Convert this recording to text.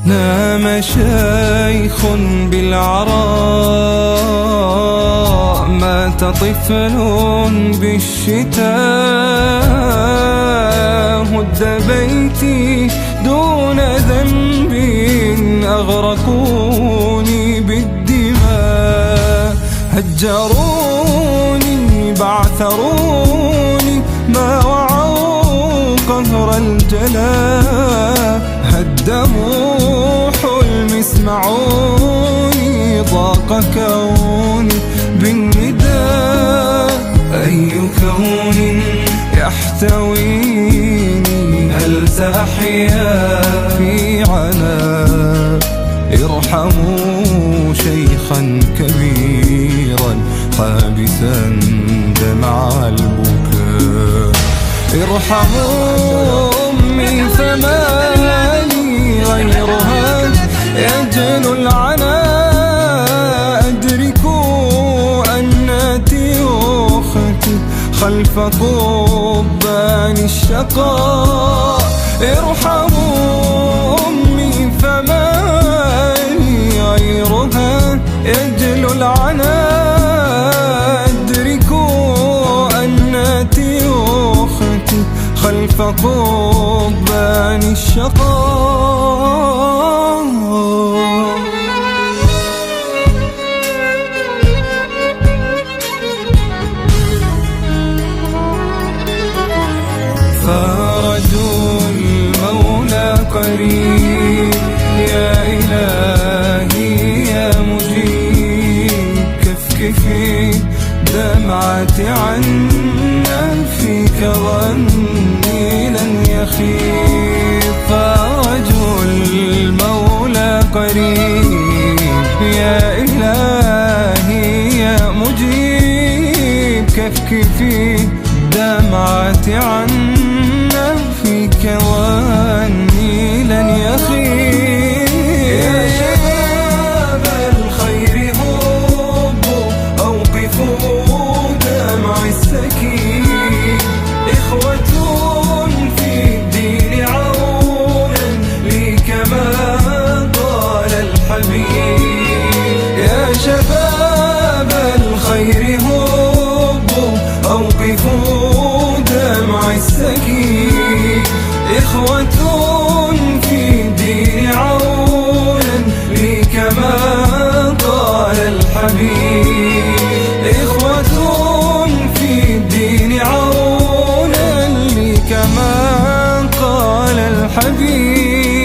نام شيخ بالعراء، مات طفل بالشتاء، هد بيتي دون ذنب أغرقوني بالدماء، هجروني بعثروني ما وعوا قهر الجلاء، هدموا حلمي اسمعوني ضاق كوني بالنداء، أي كون يحتويني هل سأحيا في عناء، ارحموا شيخا كبيرا حابسا دمع البكاء، ارحموا أمي فما لي غيرها يجلو العناء، أدركوا أنتي أختي خلف قضبان الشقاء، ارحموا أمي فما لي غيرها يجلو العناء، أدركوا أنتي أختي خلف قضبان الشقاء. فرج المولى قريب، يا إلهي يا مجيب، كفكفي دمعتي عنا فيك ظني لن يخيب، فرج المولى قريب، يا إلهي يا مجيب، كفكفي دمعتي عنا فيك ظني لن يخيب، يا شباب الخير هبوا أوقفوا دمع السكين، إخوة في الدين عونا لي كما قال الحبيب، يا شباب الخير هبوا أوقفوا دمع السكين، إخوة في الدين عونا لي كما قال الحبيب، إخوة في الدين عونا لي كما قال الحبيب.